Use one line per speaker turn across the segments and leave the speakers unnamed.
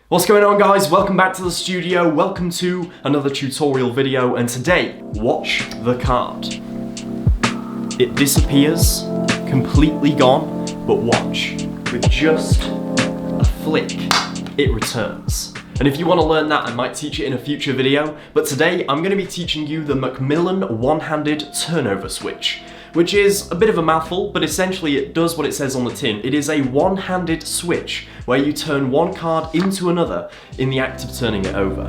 What's going on, guys? Welcome back to the studio. Welcome to another tutorial video, and today, watch the card. It disappears, completely gone, but watch. With just a flick, it returns. And if you want to learn that, I might teach it in a future video, but today I'm going to be teaching you the Macmillan one-handed turnover switch, which is a bit of a mouthful, but essentially it does what it says on the tin. It is a one-handed switch where you turn one card into another in the act of turning it over.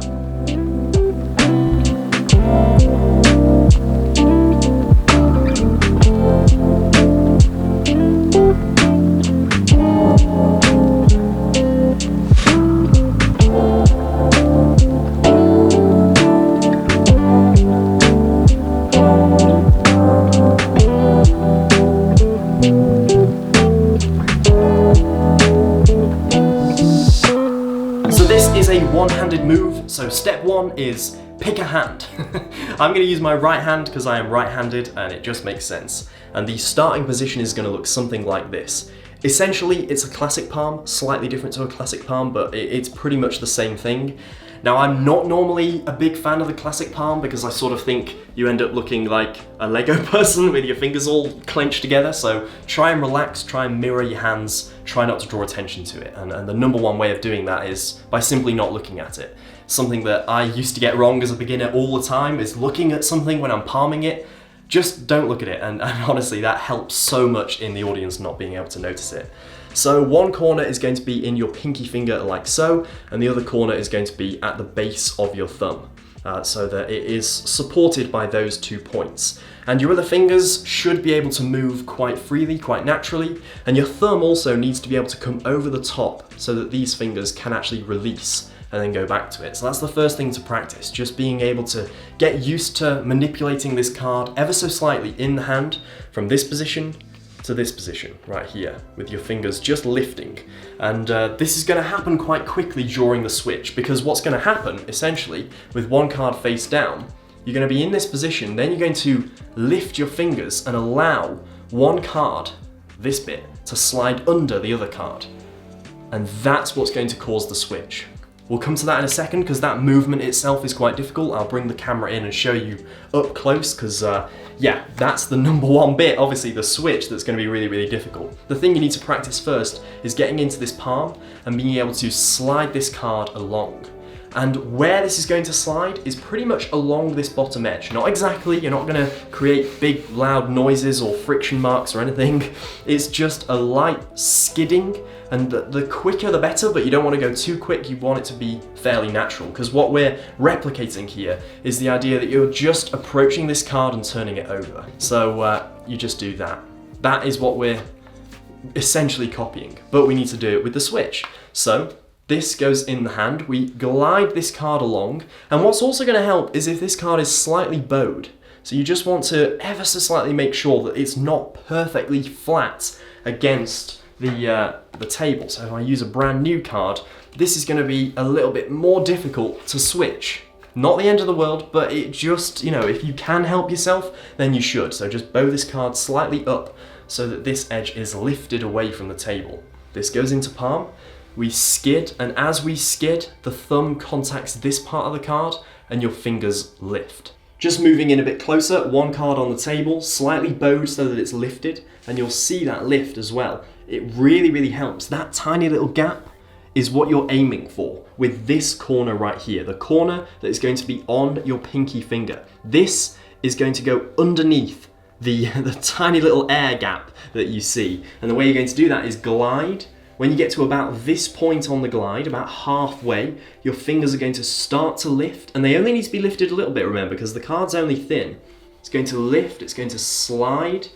One-handed move, so step one is pick a hand. I'm going to use my right hand because I am right-handed and it just makes sense. And the starting position is going to look something like this. Essentially, it's a classic palm, slightly different to a classic palm, but it's pretty much the same thing. Now, I'm not normally a big fan of the classic palm because I sort of think you end up looking like a Lego person with your fingers all clenched together, so try and relax, try and mirror your hands, try not to draw attention to it, and the number one way of doing that is by simply not looking at it. Something that I used to get wrong as a beginner all the time is looking at something when I'm palming it. Just don't look at it, and honestly that helps so much in the audience not being able to notice it. So one corner is going to be in your pinky finger like so, and the other corner is going to be at the base of your thumb, so that it is supported by those 2 points. And your other fingers should be able to move quite freely, quite naturally, and your thumb also needs to be able to come over the top so that these fingers can actually release and then go back to it. So that's the first thing to practice, just being able to get used to manipulating this card ever so slightly in the hand from this position to this position right here, with your fingers just lifting. And this is going to happen quite quickly during the switch, because what's going to happen essentially with one card face down, you're going to be in this position, then you're going to lift your fingers and allow one card, this bit, to slide under the other card. And that's what's going to cause the switch. We'll come to that in a second because that movement itself is quite difficult. I'll bring the camera in and show you up close because yeah, that's the number one bit, obviously the switch, that's going to be really, really difficult. The thing you need to practice first is getting into this palm and being able to slide this card along. And where this is going to slide is pretty much along this bottom edge. Not exactly, you're not going to create big loud noises or friction marks or anything. It's just a light skidding, and the quicker the better, but you don't want to go too quick, you want it to be fairly natural, because what we're replicating here is the idea that you're just approaching this card and turning it over. So you just do that. That is what we're essentially copying, but we need to do it with the switch. So this goes in the hand, we glide this card along, and what's also going to help is if this card is slightly bowed. So you just want to ever so slightly make sure that it's not perfectly flat against the table. So if I use a brand new card, this is going to be a little bit more difficult to switch. Not the end of the world, but it just, you know, if you can help yourself, then you should. So just bow this card slightly up so that this edge is lifted away from the table. This goes into palm. We skid, and as we skid, the thumb contacts this part of the card and your fingers lift. Just moving in a bit closer, one card on the table, slightly bowed so that it's lifted, and you'll see that lift as well. It really, really helps. That tiny little gap is what you're aiming for with this corner right here, the corner that is going to be on your pinky finger. This is going to go underneath the tiny little air gap that you see, and the way you're going to do that is glide. When you get to about this point on the glide, about halfway, your fingers are going to start to lift, and they only need to be lifted a little bit, remember, because the card's only thin. It's going to lift, it's going to slide,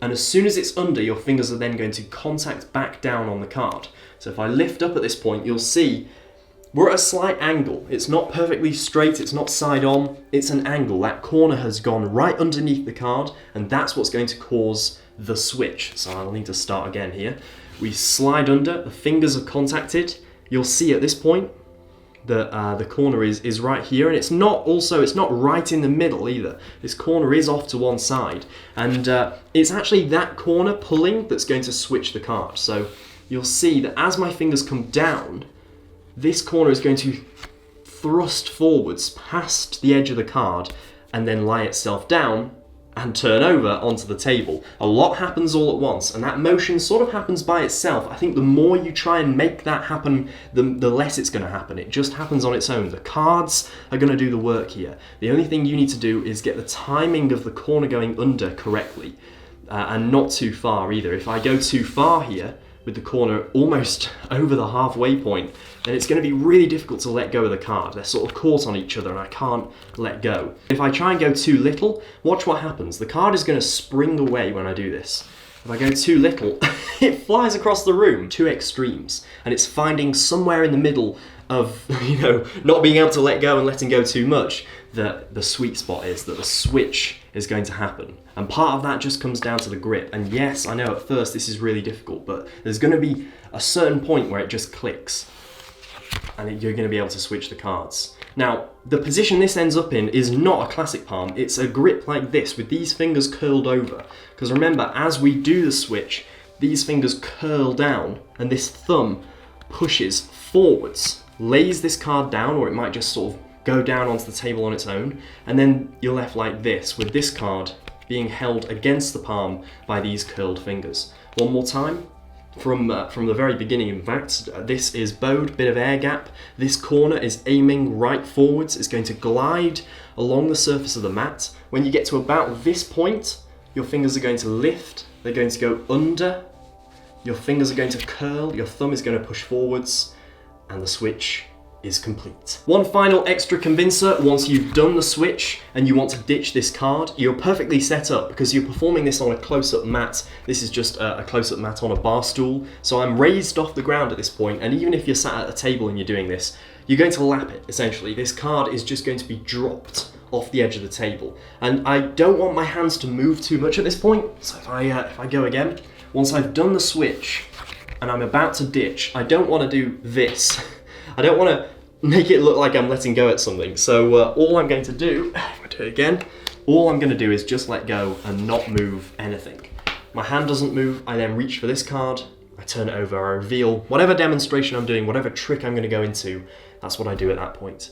and as soon as it's under, your fingers are then going to contact back down on the card. So if I lift up at this point, you'll see we're at a slight angle. It's not perfectly straight, it's not side on, it's an angle. That corner has gone right underneath the card, and that's what's going to cause the switch. So I'll need to start again here. We slide under, the fingers have contacted. You'll see at this point that the corner is right here, and it's not right in the middle either. This corner is off to one side, and it's actually that corner pulling that's going to switch the card. So you'll see that as my fingers come down, this corner is going to thrust forwards past the edge of the card and then lie itself down and turn over onto the table. A lot happens all at once, and that motion sort of happens by itself. I think the more you try and make that happen, the less it's going to happen. It just happens on its own. The cards are going to do the work here. The only thing you need to do is get the timing of the corner going under correctly, and not too far either. If I go too far here, with the corner almost over the halfway point, then it's going to be really difficult to let go of the card. They're sort of caught on each other and I can't let go. If I try and go too little, watch what happens. The card is going to spring away when I do this. If I go too little, it flies across the room. Two extremes, and it's finding somewhere in the middle of, not being able to let go and letting go too much, that the sweet spot is, that the switch is going to happen. And part of that just comes down to the grip. And yes, I know at first this is really difficult, but there's going to be a certain point where it just clicks and you're going to be able to switch the cards. Now, the position this ends up in is not a classic palm. It's a grip like this with these fingers curled over. Because remember, as we do the switch, these fingers curl down and this thumb pushes forwards, lays this card down, or it might just sort of go down onto the table on its own, and then you're left like this with this card being held against the palm by these curled fingers. One more time, from the very beginning in fact, this is bowed, bit of air gap, this corner is aiming right forwards, it's going to glide along the surface of the mat. When you get to about this point, your fingers are going to lift, they're going to go under, your fingers are going to curl, your thumb is going to push forwards, and the switch is complete. One final extra convincer: once you've done the switch and you want to ditch this card, you're perfectly set up because you're performing this on a close-up mat. This is just a close-up mat on a bar stool, so I'm raised off the ground at this point, and even if you're sat at a table and you're doing this, you're going to lap it, essentially. This card is just going to be dropped off the edge of the table, and I don't want my hands to move too much at this point, so if I go again, once I've done the switch and I'm about to ditch, I don't want to do this. I don't want to make it look like I'm letting go at something, so all I'm going to do, if I do it again, all I'm going to do is just let go and not move anything. My hand doesn't move, I then reach for this card, I turn it over, I reveal whatever demonstration I'm doing, whatever trick I'm going to go into, that's what I do at that point.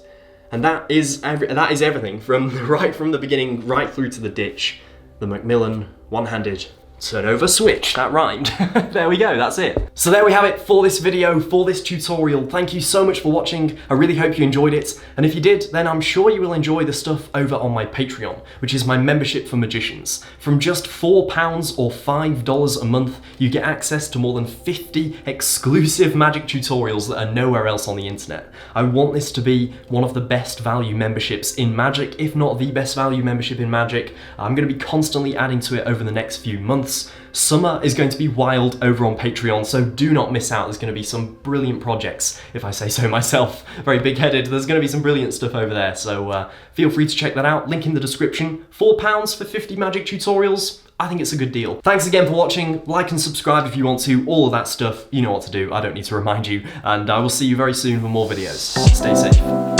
And that is everything, right from the beginning, right through to the ditch. The Macmillan one-handed turn over switch, that rhymed. There we go, that's it. So there we have it for this video, for this tutorial. Thank you so much for watching. I really hope you enjoyed it. And if you did, then I'm sure you will enjoy the stuff over on my Patreon, which is my membership for magicians. From just £4 or $5 a month, you get access to more than 50 exclusive magic tutorials that are nowhere else on the internet. I want this to be one of the best value memberships in magic, if not the best value membership in magic. I'm going to be constantly adding to it over the next few months. Summer is going to be wild over on Patreon, so do not miss out. There's going to be some brilliant projects, if I say so myself. Very big-headed. There's going to be some brilliant stuff over there, so feel free to check that out. Link in the description. £4 for 50 magic tutorials. I think it's a good deal. Thanks again for watching. Like and subscribe if you want to. All of that stuff, you know what to do. I don't need to remind you. And I will see you very soon for more videos. Stay safe.